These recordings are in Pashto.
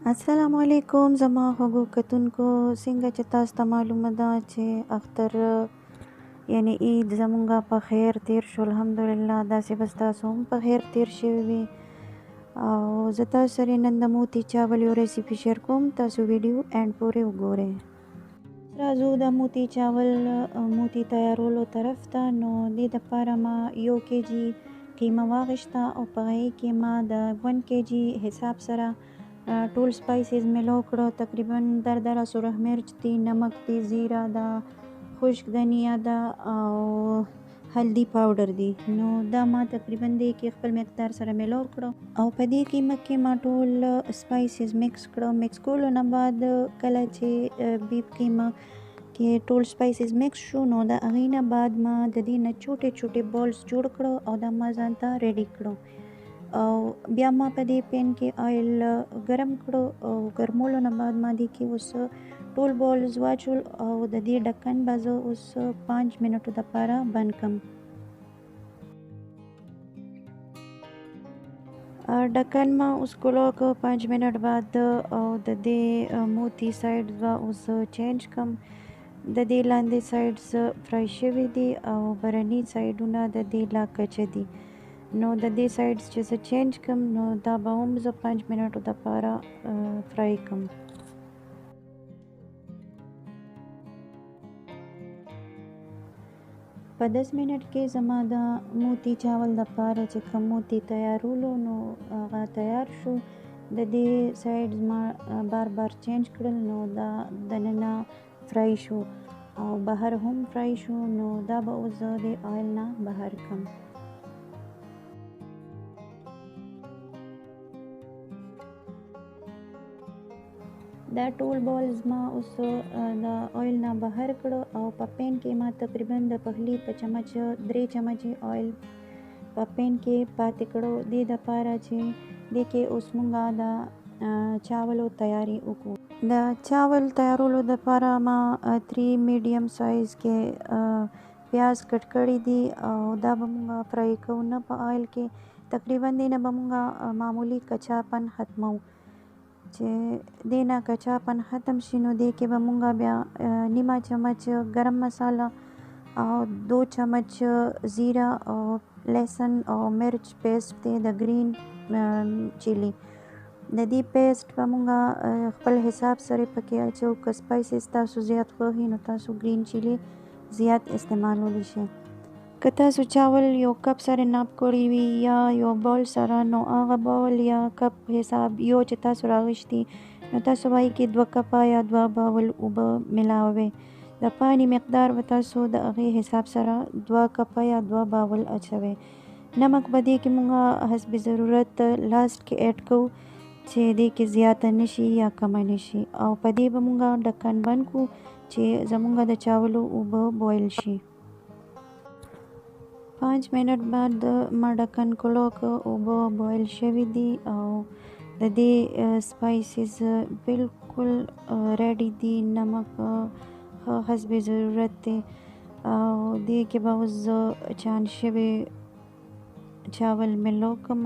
السلام علیکم زما خوږو کتونکو، څنګه چې تاسو ته معلومه ده چې اختر یعنی عید زمونږه په خیر تیر شو الحمدلله. داسې به ستاسو هم په خیر تیر شوی وي. او زه تاسو سره نن د موتی چاول یو ریسیپي شیر کوم، تاسو ویډیو اینډ پورې وګورئ. راځو د موتی چاول موتی تیارولو طرف ته. نو دې دپاره ما 1 kg قیمه واخیسته او په هغې کې ما د 1 kg حساب سره ټول سپایسز میلاو کړه. تقریبا دردره سرخ مرچ دی، نمک دی، زیره ده، خشک دنیا ده او هلدی پاوډر دی. نو دا ما تقریبا دې کې خپل مقدار سره میلاو کړه او په دې قیمه کې ما ټول سپایسز مکس کړه. مکس کولو نه بعد کله چې بیف قیمه کې ټول سپایسز مکس شو، نو د هغې نه بعد ما د دې نه چوټې چوټې بالز جوړ کړه او دا ما ځان ته ریډي کړو. او بیا ما په دې پین کې آیل ګرم کړو او ګرمولو نه بعد ما دې کې اوس ټول بالز واچول او د دې ډکن به زه اوس 5 منټو دپاره بند کړم. ډکن ما اوس کلو که 5 منټ بعد او د دې موتی سایډز به اوس چینج کړم. د دې لاندې سایډز فرای شوي دي او برني سایډونه د دې لا کچه دي. نو د دې سایډز چې زه چینج کړم نو دا به هم زه 5 منټو دپاره فرای کړم. په 10 منټ کې زما د موتی چاول دپاره چې کوم موتی تیارولو نو هغه تیار شو. د دې سایډز ما بار بار چینج کړل نو دا دننه فرای شو او بهر هم فرای شو. نو دا به اوس زه د آیل نه بهر کړم. دا ټول بالز ما اوس د آیل نه بهر کړه او په پین کې ما تقریبا د پخلي په چمچ 3 چمچې آیل په پین کې پاتې کړو. دې دپاره چې دې کې اوس مونږه د چاولو تیاری وکړو. د چاول تیارولو دپاره ما 3 میډیم سایز کې پیاز کټ کړي دي او دا به مونږه فرای کوو نه په آیل کې. تقریبا دې نه به مونږه معمولي کچاپن ختمو. چې دې نه کچاپن ختم شي نو دې کې به مونږه بیا نیمه چمچ ګرم مساله او 2 چمچ زیره او لہسن او مرچ پیسټ دی د گرین چیلی. د دې پیسټ به مونږه خپل حساب سره پکې اچو. که سپایسز تاسو زیات خوښي نو تاسو گرین چیلی زیات استعمالولی شئ. که تاسو چاول یو کپ سره ناپ کړی وي یا یو باول سره نو هغه باول یا کپ حساب یو چې تاسو راغشتي نو تاسو به یې کې 2 کپه یا 2 باول اوبه ملاوئ. د پانی مقدار به تاسو د هغې حساب سره 2 کپه یا 2 باول اچوئ. نمک به دې کې مونږه حسب ضرورت لاست کې ایډ کوو چې دې کې زیاته نشي یا کمه نشي. او په دې به مونږه ډکن بند کړو چې زمونږه د چاولو اوبه بویل شي. 5 منټ بعد ما ډکن کلو که اوبه بویل شوي دي او د دې سپایسز بالکل ریډي دي. نمک حسب ضرورت دی او دې کې به اوس زه چاند شوي چاول میلاو کړم.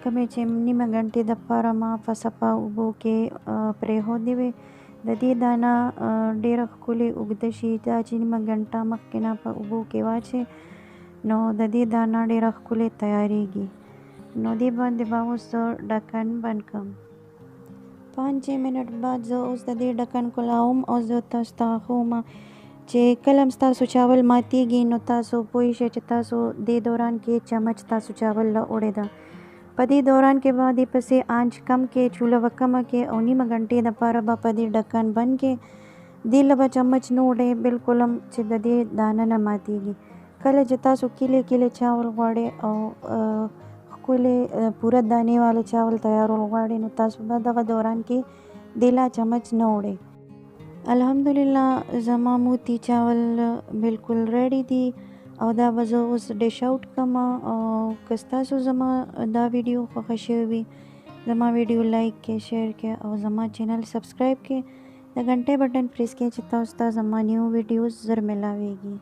کومې چې نیمه ګنټې دپاره ما په صفا اوبو کې پرېښودې وې. د دې دانه ډېره ښکلې اوږده شي. دا چې نیمه ګنټه مخکې نه په اوبو کې واچې نو د دې دانه ډېره ښکلې تیاریږي. نو دې باندې به اوس ډکن بند کړم. 5 منټ بعد زه اوس د دې ډکن کلاوم او زه تاسو ته ښوم چې کله هم ستاسو چاول ماتیږي نو تاسو پوه شئ چې تاسو دې دوران کې چمچ تاسو چاول له وړې ده. په دې دوران کې به دې پسې آنچ کم کې، چوله به کمه کې او نیمه ګنټې دپاره به په دې ډکن بند کې. دې له به چمچ نه وړئ بالکل هم چې د دې دانه نه ماتیږي. کله چې تاسو کیلې کیلې چاول غواړئ او ښکلې پوره دانې والا چاول تیارول غواړئ نو تاسو به دغه دوران کې دې لا چمچ نه وړئ. الحمدلله زما موتی چاول بالکل ریډي دي او دا به زه اوس ډش آوټ کړم. او که ستاسو زما دا ویډیو خوښه شوې وي زما ویډیو لایک کړئ، شیر کړئ او زما چینل سبسکرایب کړئ. د غنټې بټن پریس کړئ چې تاسو ته زما نیو ویډیوز زر ملاویږي.